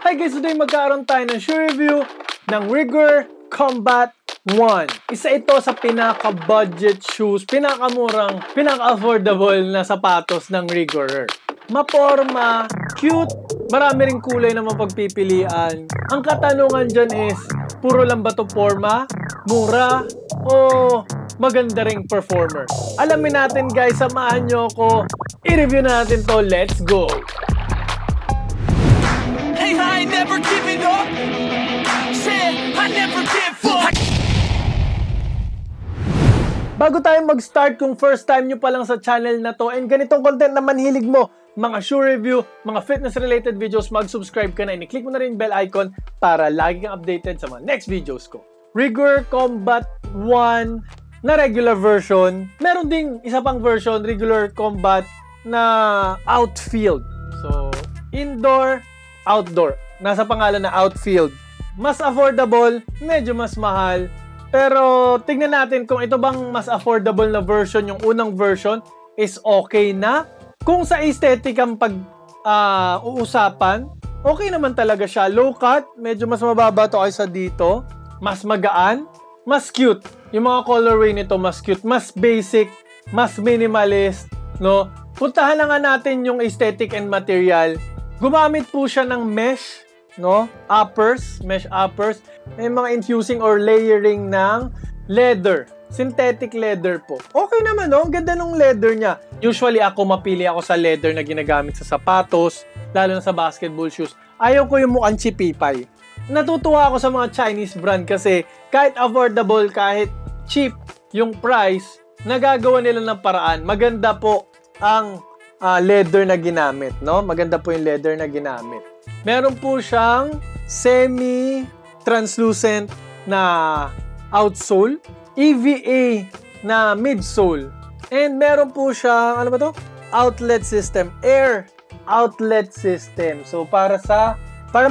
Hi guys, today magkakaroon tayo ng shoe review ng Rigor Combat 1. Isa ito sa pinaka-budget shoes, pinakamurang, pinaka-affordable na sapatos ng Rigor. Maporma, cute, marami ring kulay na mapagpipilian. Ang katanungan dyan is, puro lang ba ito forma, mura, o maganda ring performer? Alamin natin guys, samahan nyo ako, i-review natin to, let's go! Hey, I ain't never giving up. Said I never give up. Bago tayo mag-start, kung first time nyo pa lang sa channel na to and ganitong content na manhilig mo, mga shoe review, mga fitness-related videos, mag-subscribe ka na, i-click mo na rin yung bell icon para lagi kang updated sa mga next videos ko. Rigor Combat 1 na regular version. Meron ding isa pang version, Regular Combat na outfield. So, indoor, outdoor. Nasa pangalan na outfield. Mas affordable, medyo mas mahal. Pero tignan natin kung ito bang mas affordable na version, yung unang version is okay na. Kung sa aesthetic ang uusapan, okay naman talaga siya. Low cut, medyo mas mababa to kaysa dito. Mas magaan, mas cute. Yung mga colorway nito mas cute, mas basic, mas minimalist, no? Puntahan na nga natin yung aesthetic and material. Gumamit po siya ng mesh, no? Uppers, mesh uppers. May mga infusing or layering ng leather. Synthetic leather po. Okay naman, no? Ang ganda ng leather niya. Usually ako, mapili ako sa leather na ginagamit sa sapatos, lalo na sa basketball shoes. Ayaw ko yung mukhang chipipay. Natutuwa ako sa mga Chinese brand kasi kahit affordable, kahit cheap yung price, nagagawa nila ng paraan. Maganda po ang leather na ginamit, no? Maganda po yung leather na ginamit. Meron po siyang semi-translucent na outsole, EVA na midsole, and meron po siyang, ano ba to? Outlet system, air outlet system. So, para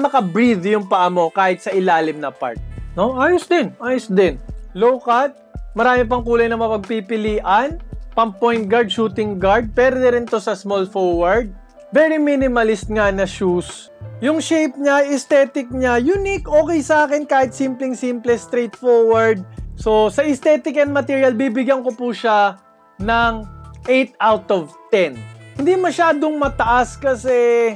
maka-breathe yung paa mo kahit sa ilalim na part. No? Ayos din, ayos din. Low cut, marami pang kulay na mapagpipilian. Pang-point guard, shooting guard. Pwede rin to sa small forward. Very minimalist nga na shoes. Yung shape niya, aesthetic niya, unique, okay sa akin kahit simpleng-simple, straightforward. So, sa aesthetic and material, bibigyan ko po siya ng 8 out of 10. Hindi masyadong mataas kasi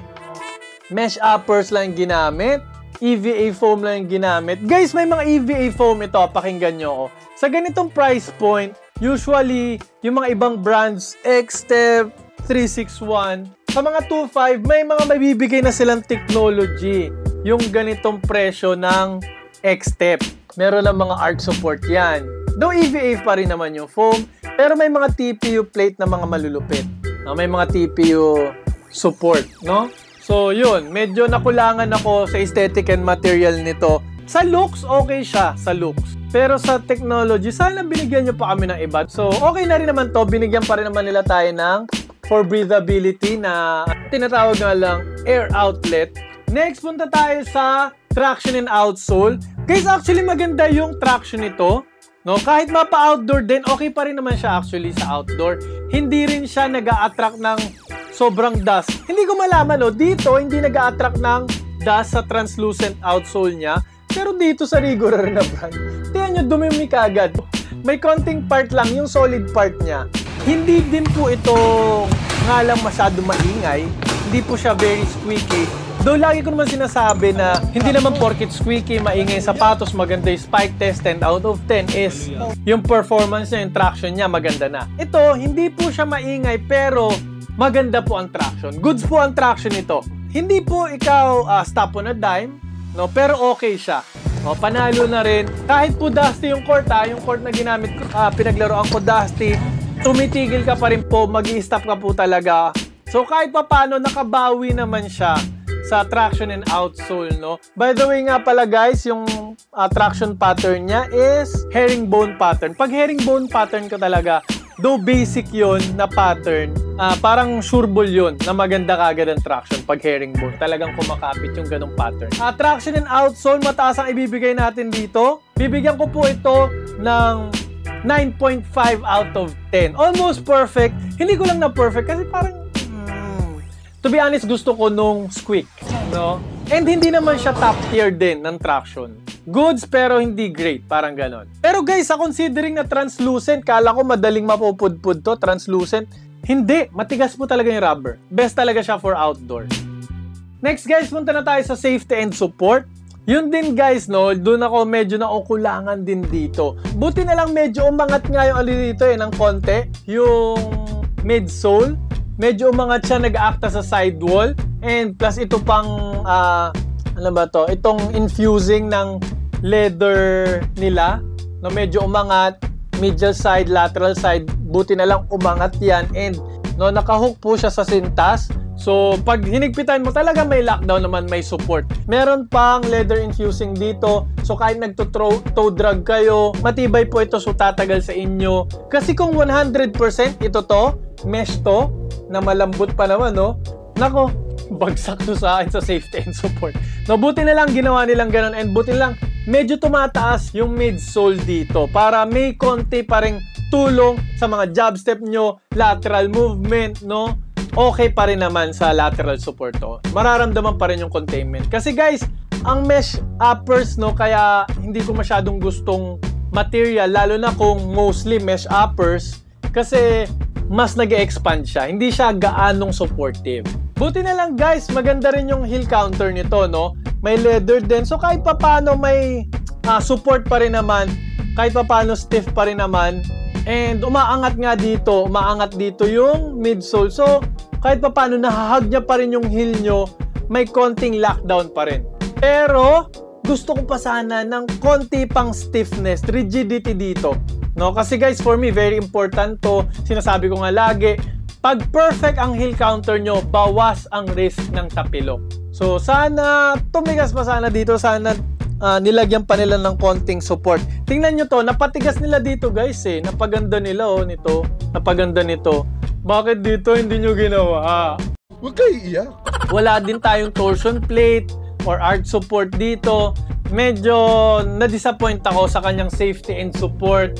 mesh uppers lang ginamit. EVA foam lang yung ginamit. Guys, may mga EVA foam ito. Pakinggan nyo ako. Sa ganitong price point, usually, yung mga ibang brands, X-Step, 361, sa mga 2.5, may mga mabibigay na silang technology. Yung ganitong presyo ng X-Step. Meron ng mga arch support yan. Though EVA pa rin naman yung foam, pero may mga TPU plate na mga malulupit. May mga TPU support, no? So, yun. Medyo nakulangan ako sa aesthetic and material nito. Sa looks, okay siya. Sa looks. Pero sa technology, sana binigyan nyo pa kami ng iba. So, okay na rin naman to. Binigyan pa rin naman nila tayo ng for breathability na tinatawag nga lang air outlet. Next, punta tayo sa traction and outsole. Guys, actually maganda yung traction nito. No? Kahit mapa-outdoor din, okay pa rin naman siya actually sa outdoor. Hindi rin siya nag-a-attract ng sobrang dust. Hindi ko malaman, no? Dito, hindi nag-a-attract ng dust sa translucent outsole niya. Pero dito sa Rigor na brand, tingnan nyo, dumimi kagad. May konting part lang, yung solid part niya. Hindi din po ito nga lang masyado maingay. Hindi po siya very squeaky. Though lagi ko naman sinasabi na hindi naman porket squeaky, maingay sapatos, maganda yung spike test, 10 out of 10 is yung performance niya, yung traction niya, maganda na. Ito, hindi po siya maingay pero maganda po ang traction. Goods po ang traction nito. Hindi po ikaw stop on a dime, no? Pero okay siya. No? Panalo na rin. Kahit po dusty yung court, yung court na ginamit ko, pinaglaruan ko dusty, tumitigil ka pa rin po, mag-i-stop ka po talaga. So kahit pa paano, nakabawi naman siya sa traction and outsole, no? By the way nga pala guys, yung traction pattern niya is herringbone pattern. Pag herringbone pattern ka talaga, though basic yon na pattern, parang sureball yun na maganda kagad ang traction pag herringbone. Talagang kumakapit yung ganong pattern. Traction and outsole, mataas ang ibibigay natin dito. Bibigyan ko po ito ng 9.5 out of 10. Almost perfect. Hindi ko lang na perfect kasi parang to be honest, gusto ko nung squeak, no? And hindi naman siya top tier din ng traction. Goods pero hindi great, parang ganon. Pero guys, considering na translucent, kala ko madaling mapupudpud to, translucent. Hindi, matigas po talaga yung rubber. Best talaga siya for outdoor. Next guys, punta na tayo sa safety and support. Yun din guys, no, doon ako medyo nakukulangan din dito. Buti na lang medyo umangat nga yung dito ng konti. Yung midsole, medyo umangat siya, nag-aakta sa sidewall. And plus ito pang, ano ba to? Itong infusing ng leather nila, no, medyo umangat, medial side, lateral side, buti na lang umangat yan. And no, nakahook po siya sa sintas. So, pag hinigpitan mo, talaga may lockdown naman, may support. Meron pang leather infusing dito. So, kahit nagto-toe drag kayo, matibay po ito, so tatagal sa inyo. Kasi kung 100% ito to, mesh to, na malambot pa naman, no? Nako, bagsak to sa akin sa safety and support. No, buti na lang ginawa nilang ganun, and buti na lang medyo tumataas yung midsole dito para may konti pa ring tulong sa mga jab step nyo, lateral movement, no? Okay pa rin naman sa lateral support to. Mararamdaman pa rin yung containment. Kasi guys, ang mesh uppers, no, kaya hindi ko masyadong gustong material, lalo na kung mostly mesh uppers, kasi mas nag-expand siya. Hindi siya gaanong supportive. Buti na lang guys, maganda rin yung heel counter nito, no? May leather din. So kahit papano may support pa rin naman. Kahit papano stiff pa rin naman. And umaangat nga dito, umaangat dito yung midsole. So kahit papano nahahag niya pa rin yung heel nyo, may konting lockdown pa rin. Pero gusto ko pa sana ng konti pang stiffness, rigidity dito. No? Kasi guys, for me, very important to. Sinasabi ko nga lagi, pag perfect ang heel counter nyo, bawas ang risk ng tapilok. So sana tumigas pa sana dito, sana nilagyan pa nila ng konting support. Tingnan nyo to, napatigas nila dito guys eh. Napaganda nila oh nito. Napaganda nito. Bakit dito hindi nyo ginawa? Huwag kayo iiyak. Wala din tayong torsion plate or arch support dito. Medyo na-disappoint ako sa kanyang safety and support.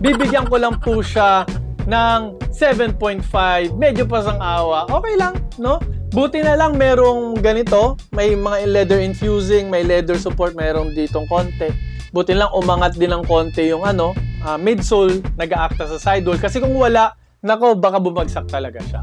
Bibigyan ko lang po siya ng 7.5. Medyo pasang-awa. Okay lang, no? Buti na lang merong ganito. May mga leather infusing, may leather support, merong ditong konti. Buti lang umangat din ng konti yung midsole, nag-aakta sa sidewall. Kasi kung wala, nako, baka bumagsak talaga siya.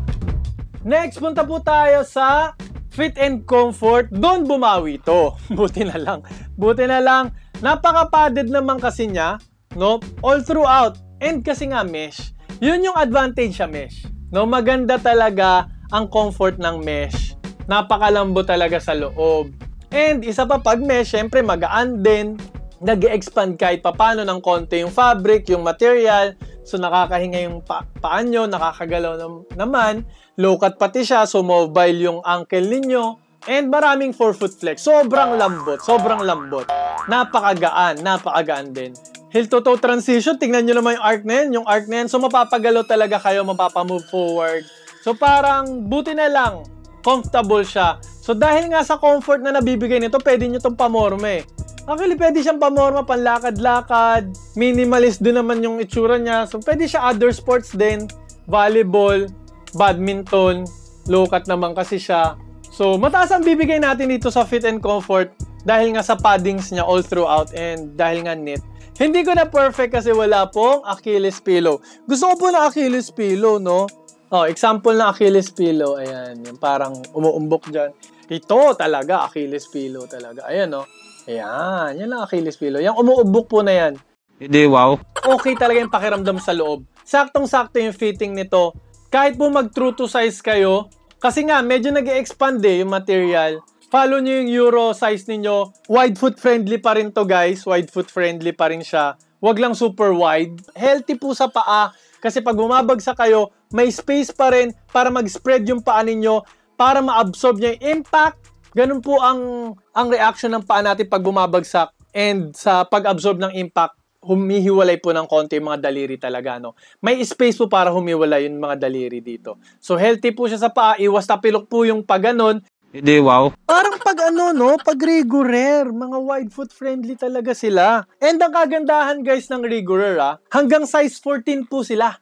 Next, punta po tayo sa fit and comfort. Doon bumawi to. Buti na lang. Buti na lang. Napaka-padded naman kasi niya, no? All throughout. And kasi nga mesh. Yun yung advantage sa mesh. No? Maganda talaga ang comfort ng mesh. Napakalambot talaga sa loob. And isa pa, pag mesh, syempre magaan din. Nag-expand kahit papano ng konti yung fabric, yung material. So nakakahinga yung paan nyo, nakakagalaw naman. Low cut pati siya, so mobile yung ankle ninyo. And maraming forefoot flex. Sobrang lambot, sobrang lambot. Napakagaan din. Heel to toe transition, tingnan nyo naman yung arc na yan. Yung arc na yan, so mapapagalaw talaga kayo, mapapamove forward. So parang buti na lang, comfortable siya. So dahil nga sa comfort na nabibigay nito, pwede nyo itong pamorma eh. Actually, pwede siyang pamorma, panlakad-lakad. Minimalist din naman yung itsura niya. So pwede siya other sports din. Volleyball, badminton, low cut naman kasi siya. So mataas ang bibigay natin dito sa fit and comfort dahil nga sa paddings niya all throughout and dahil nga knit. Hindi ko na perfect kasi wala pong Achilles pillow. Gusto ko po ng Achilles pillow, no? Oh, example ng Achilles pillow. Ayan, yung parang umuumbok dyan. Ito talaga, Achilles pillow talaga. Ayan, no? Ayan, yan ang Achilles pillow. Yung umuumbok po na yan. Hindi, wow. Okay talaga yung pakiramdam sa loob. Saktong-sakto yung fitting nito. Kahit po mag-true to size kayo, kasi nga, medyo nag-expand yung material. Follow nyo yung Euro size ninyo. Wide foot friendly pa rin to guys. Wide foot friendly pa rin siya. Wag lang super wide. Healthy po sa paa. Kasi pag bumabagsak kayo, may space pa rin para mag-spread yung paa ninyo para ma-absorb nyo yung impact. Ganun po ang reaction ng paa natin pag bumabagsak. And sa pag-absorb ng impact, humihiwalay po ng konti yung mga daliri talaga, no? May space po para humiwalay yung mga daliri dito. So, healthy po siya sa paa. Iwas tapilok po yung pag ganon. Hindi, wow. Parang pag no? Pag Rigurer, mga wide foot friendly talaga sila. And ang kagandahan guys ng Rigurer, hanggang size 14 po sila.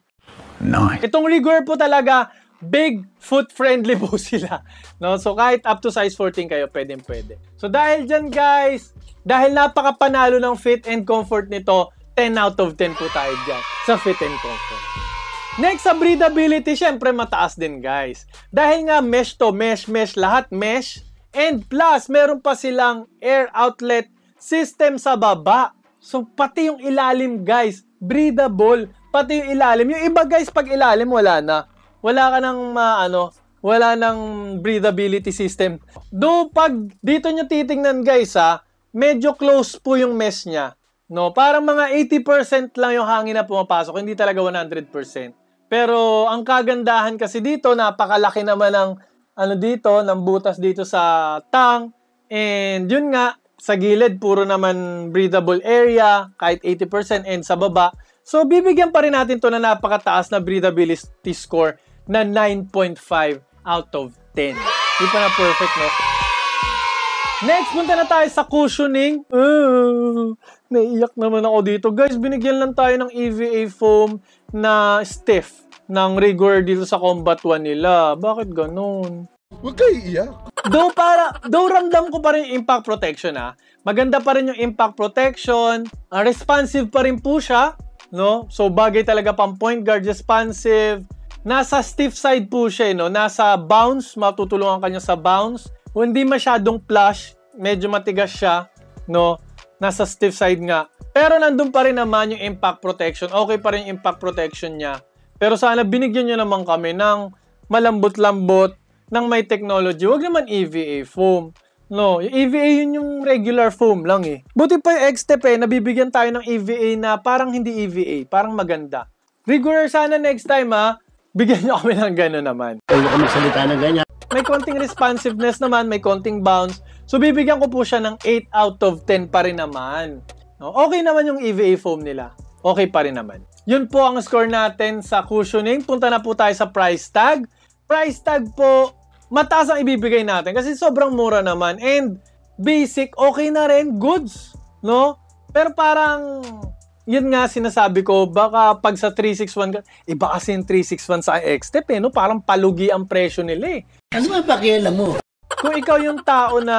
Nice. Itong Rigurer po talaga, big foot friendly po sila. No? So kahit up to size 14 kayo, pwede. So dahil dyan guys, dahil napakapanalo ng fit and comfort nito, 10 out of 10 po tayo dyan sa fit and comfort. Next, sa breathability, syempre mataas din guys. Dahil nga mesh to, mesh, lahat mesh. And plus, meron pa silang air outlet system sa baba. So pati yung ilalim guys, breathable. Pati yung ilalim. Yung iba guys, pag ilalim, wala na. Wala ka ng wala ng breathability system. Though pag dito nyo titingnan guys medyo close po yung mesh niya. No, parang mga 80% lang yung hangin na pumapasok, hindi talaga 100%. Pero ang kagandahan kasi dito, napakalaki naman ng dito, ng butas dito sa tang. And yun nga, sa gilid puro naman breathable area, kahit 80% and sa baba. So bibigyan pa rin natin to na napakataas na breathability score na 9.5 out of 10. Hindi pa na perfect, no? Next, punta na tayo sa cushioning. Naiiyak naman ako dito. Guys, binigyan lang tayo ng EVA foam na stiff ng Rigor dito sa Combat 1 nila. Bakit ganun? Huwag kayo iiyak. Though ramdam ko pa rin yung impact protection Maganda pa rin yung impact protection. Responsive pa rin po siya. No? So, bagay talaga pang point guard, responsive. Nasa stiff side po siya, no? Nasa bounce, matutulungan kanya sa bounce. Hindi masyadong plush, medyo matigas siya, no? Nasa stiff side nga. Pero nandun pa rin naman yung impact protection. Okay pa rin yung impact protection niya. Pero sana binigyan nyo naman kami ng malambot-lambot, ng may technology. Huwag naman EVA foam. No, yung EVA yun yung regular foam lang Buti pa yung X-Step nabibigyan tayo ng EVA na parang hindi EVA, parang maganda. Rigor, sana next time bigyan nyo kami ng gano'n naman. Huwag kami salita na ganyan. May konting responsiveness naman, may konting bounce. So bibigyan ko po siya ng 8 out of 10 pa rin naman. No, okay naman yung EVA foam nila. Okay pa rin naman. Yun po ang score natin sa cushioning. Punta na po tayo sa price tag. Price tag po, mataas ang ibibigay natin kasi sobrang mura naman. And basic, okay na rin, goods. No? Pero parang, yun nga sinasabi ko, baka pag sa 361, iba kasi yung 361 sa X-Step no? Parang palugi ang presyo nila Ano ba pakialam mo? Kung ikaw yung tao na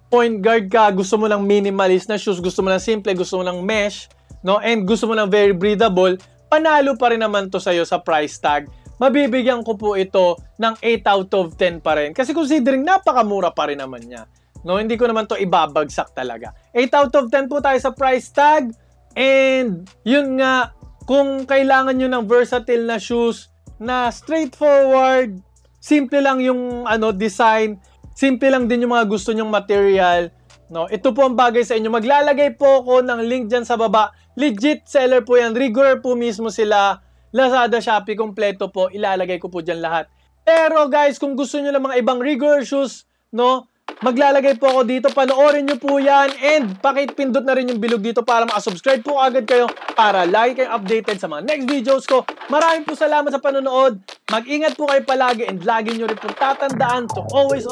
point guard ka, gusto mo ng minimalist na shoes, gusto mo ng simple, gusto mo ng mesh, no? And gusto mo ng very breathable, panalo pa rin naman to sa'yo sa price tag. Mabibigyan ko po ito ng 8 out of 10 pa rin. Kasi considering napakamura pa rin naman niya. No, hindi ko naman to ibabagsak talaga. 8 out of 10 po tayo sa price tag. And yun nga, kung kailangan nyo ng versatile na shoes na straightforward, simple lang yung design, simple lang din yung mga gusto nyong material, no? Ito po ang bagay sa inyo. Maglalagay po ako ng link dyan sa baba. Legit seller po yan. Rigor po mismo sila. Lazada, Shopee, kompleto po. Ilalagay ko po dyan lahat. Pero guys, kung gusto nyo ng mga ibang Rigor shoes, no? Maglalagay po ako dito. Panoorin nyo po yan. And pakipindot na rin yung bilog dito para makasubscribe po agad kayo para lagi kayong updated sa mga next videos ko. Maraming po salamat sa panonood. Mag-ingat po kayo palagi and lagi nyo rin po tatandaan to always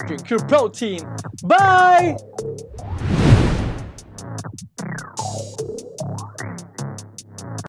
drink your protein. Bye!